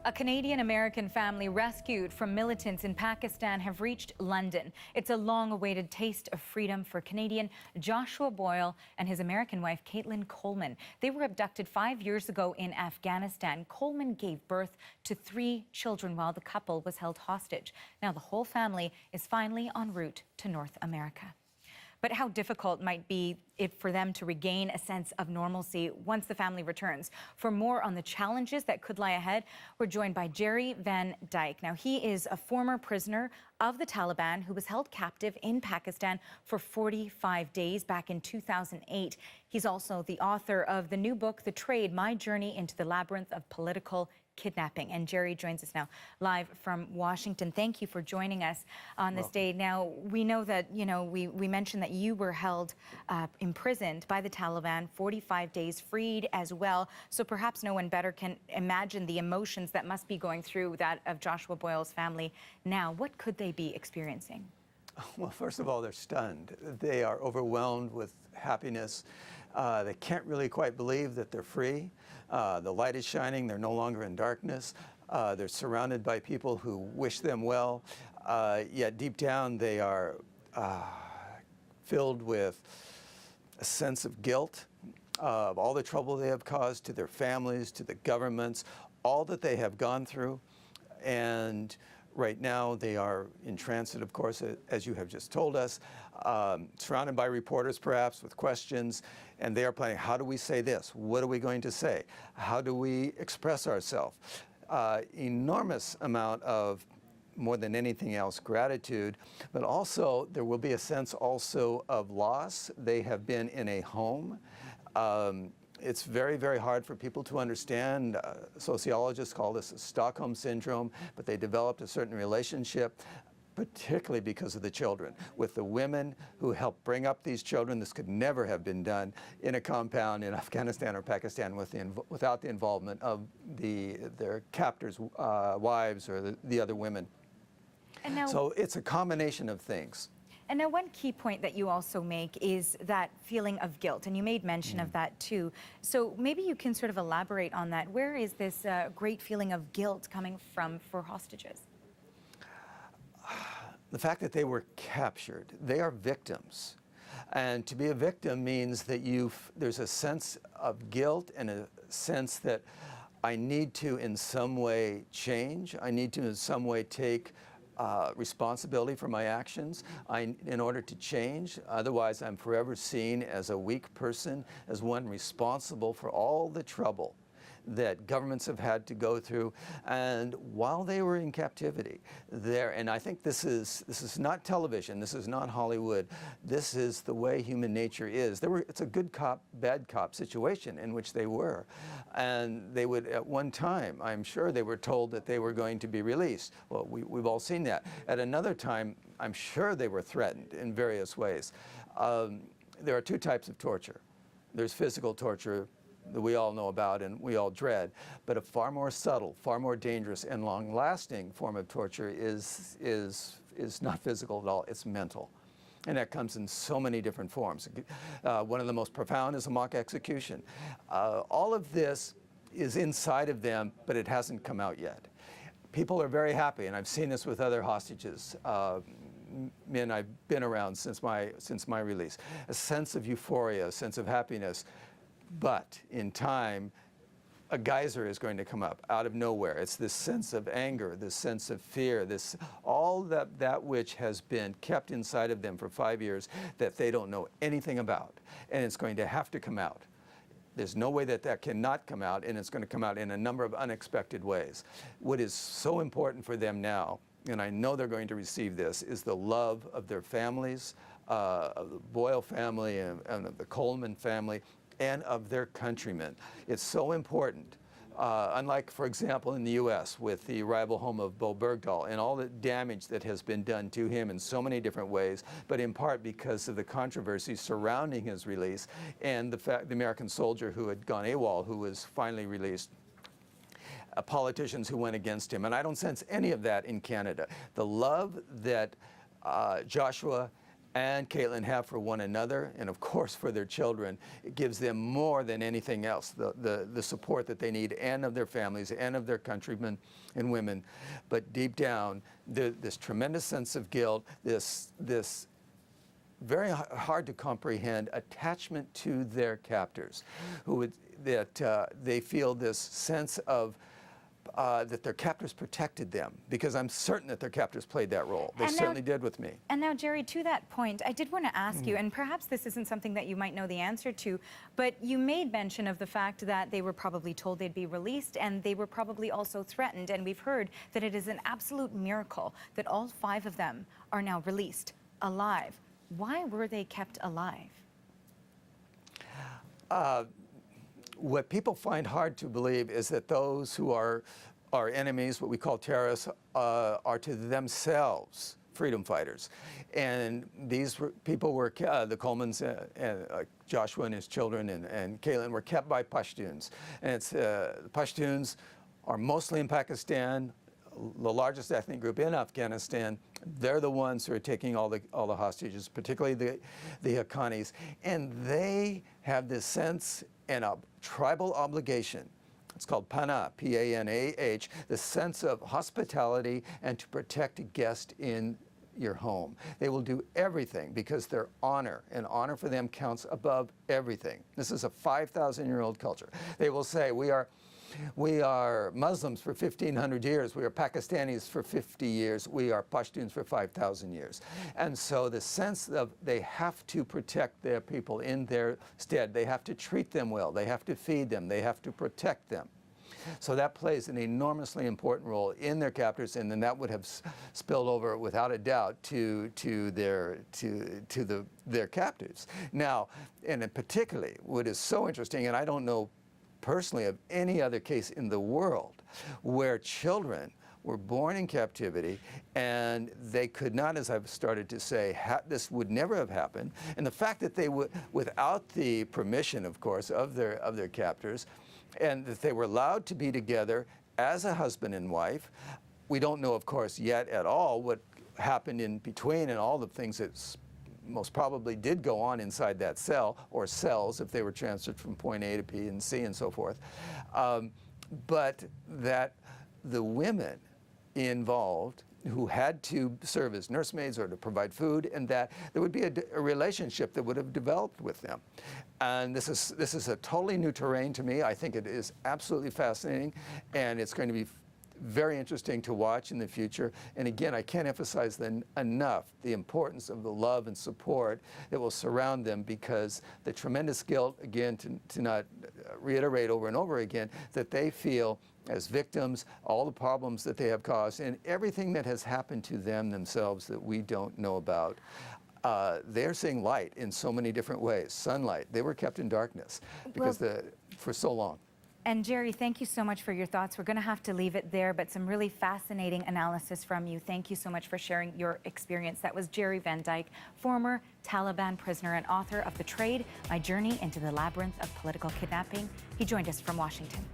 A Canadian-American family rescued from militants in Pakistan have reached London. It's a long-awaited taste of freedom for Canadian Joshua Boyle and his American wife, Caitlin Coleman. They were abducted 5 years ago in Afghanistan. Coleman gave birth to 3 children while the couple was held hostage. Now the whole family is finally en route to North America. But how difficult might be it for them to regain a sense of normalcy once the family returns? For more on the challenges that could lie ahead, we're joined by Jere Van Dyk. Now, he is a former prisoner of the Taliban who was held captive in Pakistan for 45 days back in 2008. He's also the author of the new book, The Trade: My Journey into the Labyrinth of Political Kidnapping. And Jere joins us now live from Washington. Thank you for joining us on this day. Now, we know that, we mentioned that you were held imprisoned by the Taliban, 45 days, freed as well. So perhaps no one better can imagine the emotions that must be going through that of Joshua Boyle's family now. What could they be experiencing? Well, first of all, they're stunned. They are overwhelmed with happiness. They can't really quite believe that they're free. The light is shining. They're no longer in darkness. They're surrounded by people who wish them well. Yet deep down, they are filled with a sense of guilt of all the trouble they have caused to their families, to the governments, all that they have gone through. And right now, they are in transit, of course, as you have just told us, surrounded by reporters, perhaps, with questions, and they are planning, how do we say this? What are we going to say? How do we express ourselves? Enormous amount of, more than anything else, gratitude, but also there will be a sense also of loss. They have been in a home. It's very, very hard for people to understand. Sociologists call this a Stockholm Syndrome, but they developed a certain relationship, particularly because of the children. With the women who helped bring up these children, this could never have been done in a compound in Afghanistan or Pakistan without the involvement of their captors' wives or the other women. And now, so it's a combination of things. And now one key point that you also make is that feeling of guilt, and you made mention of that too. So maybe you can sort of elaborate on that. Where is this great feeling of guilt coming from for hostages? The fact that they were captured, they are victims. And to be a victim means that there's a sense of guilt and a sense that I need to in some way change. I need to in some way take responsibility for my actions in order to change. Otherwise, I'm forever seen as a weak person, as one responsible for all the trouble that governments have had to go through. And while they were in captivity, and I think this is not television, this is not Hollywood, this is the way human nature is. It's a good cop, bad cop situation in which they were. And they would, at one time, I'm sure they were told that they were going to be released. Well, we've all seen that. At another time, I'm sure they were threatened in various ways. There are 2 types of torture. There's physical torture that we all know about and we all dread, but a far more subtle, far more dangerous and long-lasting form of torture is not physical at all, it's mental. And that comes in so many different forms. One of the most profound is a mock execution. All of this is inside of them, but it hasn't come out yet. People are very happy, and I've seen this with other hostages, men I've been around since my release. A sense of euphoria, a sense of happiness. But in time, a geyser is going to come up out of nowhere. It's this sense of anger, this sense of fear, all that which has been kept inside of them for 5 years that they don't know anything about. And it's going to have to come out. There's no way that cannot come out, and it's going to come out in a number of unexpected ways. What is so important for them now, and I know they're going to receive this, is the love of their families, of the Boyle family and of the Coleman family, and of their countrymen. It's so important. Unlike, for example, in the U.S. with the rival home of Bo Bergdahl and all the damage that has been done to him in so many different ways, but in part because of the controversy surrounding his release and the American soldier who had gone AWOL, who was finally released, politicians who went against him. And I don't sense any of that in Canada. The love that Joshua and Caitlin have for one another, and of course for their children. It gives them more than anything else, the support that they need, and of their families, and of their countrymen and women. But deep down, this tremendous sense of guilt, this very hard to comprehend attachment to their captors, that they feel this sense of that their captors protected them, because I'm certain that their captors played that role. They certainly did with me. And now, Jere, to that point, I did want to ask you, and perhaps this isn't something that you might know the answer to, but you made mention of the fact that they were probably told they'd be released, and they were probably also threatened, and we've heard that it is an absolute miracle that all 5 of them are now released alive. Why were they kept alive? What people find hard to believe is that those who are our enemies, what we call terrorists, are to themselves freedom fighters. And these people were, the Colemans, Joshua and his children, and Caitlin were kept by Pashtuns. And it's, the Pashtuns are mostly in Pakistan, the largest ethnic group in Afghanistan. They're the ones who are taking all the hostages, particularly the Haqqanis. And they have this sense and a tribal obligation. It's called Panah, P-A-N-A-H, the sense of hospitality and to protect a guest in your home. They will do everything because their honor, and honor for them counts above everything. This is a 5,000-year-old culture. They will say, we are Muslims for 1,500 years. We are Pakistanis for 50 years. We are Pashtuns for 5,000 years. And so the sense of they have to protect their people in their stead. They have to treat them well. They have to feed them. They have to protect them. So that plays an enormously important role in their captors, and then that would have spilled over without a doubt to their captives. Now, and particularly, what is so interesting, and I don't know personally of any other case in the world where children were born in captivity and they could not, as I've started to say, this would never have happened. And the fact that they would, without the permission, of course, of their captors, and that they were allowed to be together as a husband and wife. We don't know, of course, yet at all what happened in between and all the things that most probably did go on inside that cell, or cells if they were transferred from point A to B and C and so forth. But that the women involved who had to serve as nursemaids or to provide food, and that there would be a relationship that would have developed with them. And this is a totally new terrain to me. I think it is absolutely fascinating, and it's going to be very interesting to watch in the future. And again, I can't emphasize enough the importance of the love and support that will surround them, because the tremendous guilt, again, to not reiterate over and over again, that they feel as victims, all the problems that they have caused, and everything that has happened to them themselves that we don't know about. They're seeing light in so many different ways. Sunlight. They were kept in darkness because for so long. And Jere, thank you so much for your thoughts. We're going to have to leave it there, but some really fascinating analysis from you. Thank you so much for sharing your experience. That was Jere Van Dyk, former Taliban prisoner and author of The Trade, My Journey into the Labyrinth of Political Kidnapping. He joined us from Washington.